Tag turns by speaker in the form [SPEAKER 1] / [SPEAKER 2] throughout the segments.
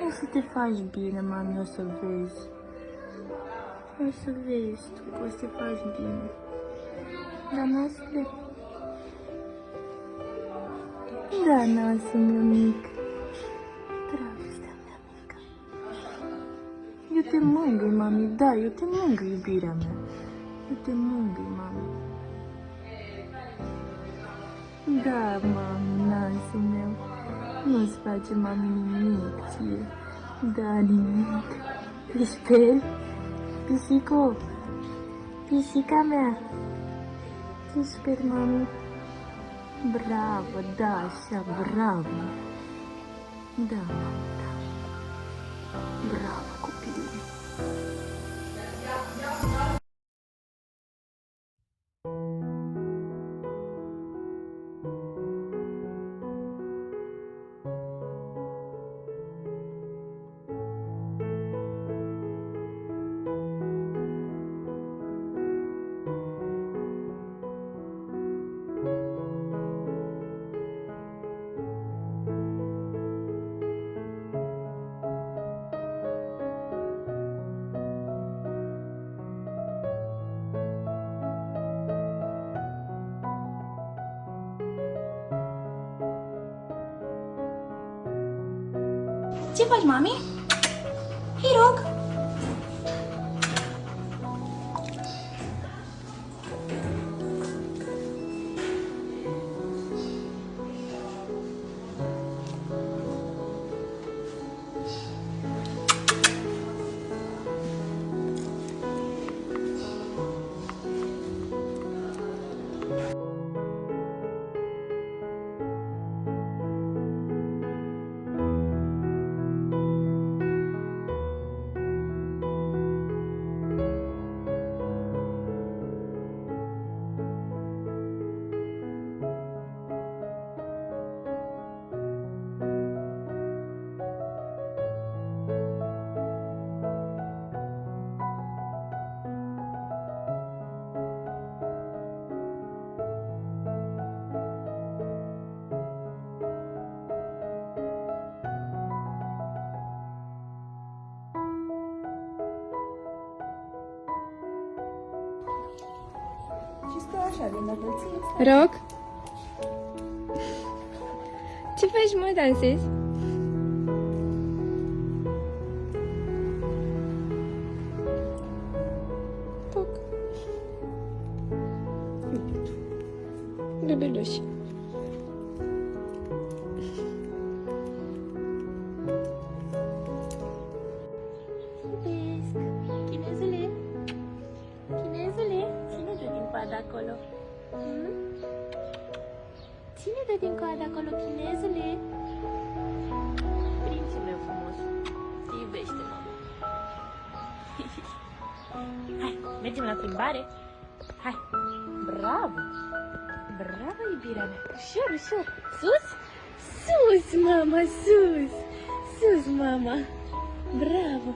[SPEAKER 1] O să te faci bine, mami, o să vezi. O să vezi, tu poți să te faci bine. Da, nasul? Da, nasul meu mic. Dragostea mea mică. Eu te mângâi, mami, da, eu te mângâi, iubirea mea. Eu te mângâi, mami. Da, mami, nasul meu. Nu-ți face, mami, nimic ție. Da, nimic. Te speri? Pisico? Pisica mea? Te speri, mami? Bravo, da, așa, bravo. Da, mami, da. Bravo, copilul.
[SPEAKER 2] Ce faci, mami? Îi rog.
[SPEAKER 3] Și stă așa de înălțime.
[SPEAKER 2] Rog. Ce faci, mă, dansezi? Toc. Bebeluș.
[SPEAKER 1] Iubesc. Chinezule. Chinezule. Ține-te din coadă acolo. Ține-te din coadă acolo, chinezule. Prințul meu frumos. Te iubește, mama. Hai, mergem la plimbare? Hai. Bravo. Bravo, iubirea mea. Ușor, ușor. Sus? Sus, mama, sus. Sus, mama. Bravo.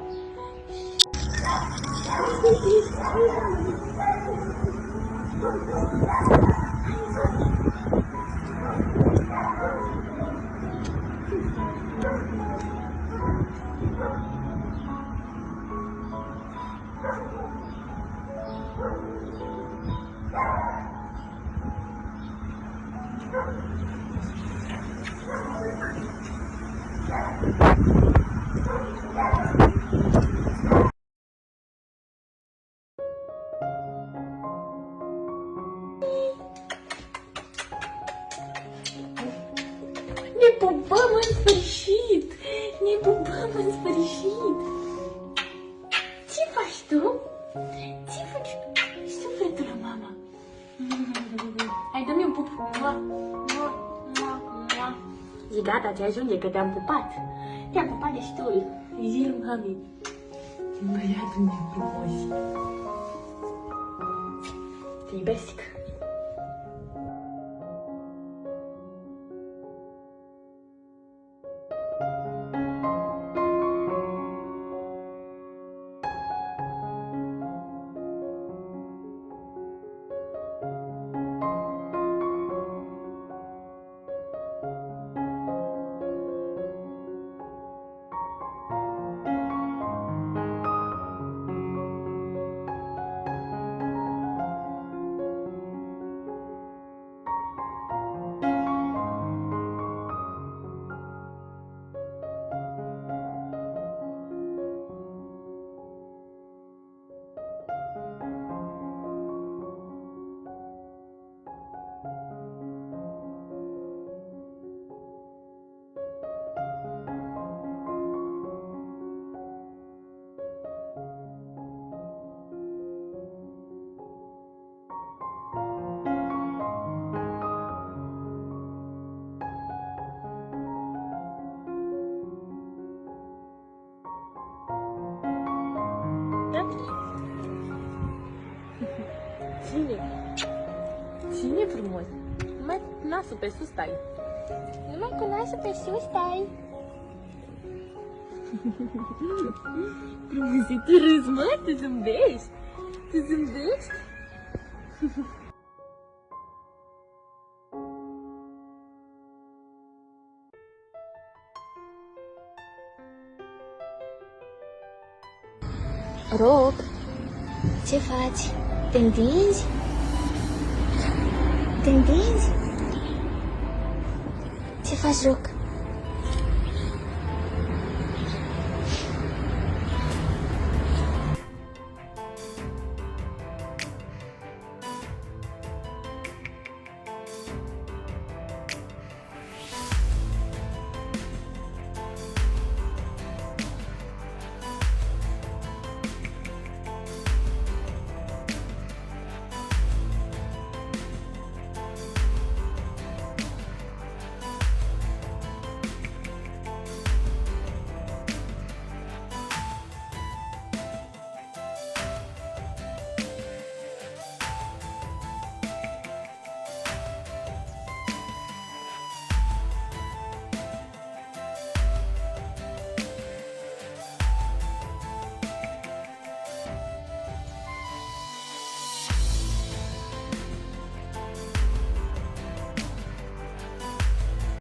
[SPEAKER 1] Ne pupăm în sfârșit! Ne pupăm în sfârșit! Ce faci tu? Ce faci? Sufletul la mama! Hai, dă-mi un pup! Zi, gata, ce ajunge, că te-am pupat! Te-am pupat destul! Zi, mami! Băiatul meu frumos! Te iubesc! Bine frumos. Numai nasul pe sus stai.
[SPEAKER 2] Numai cu nasul pe sus stai.
[SPEAKER 1] Frumusit, tu râzi, mă? Tu zâmbești? Tu zâmbești?
[SPEAKER 2] Roc, ce faci? Te întinzi? Te întinzi? Ce faci, Roc?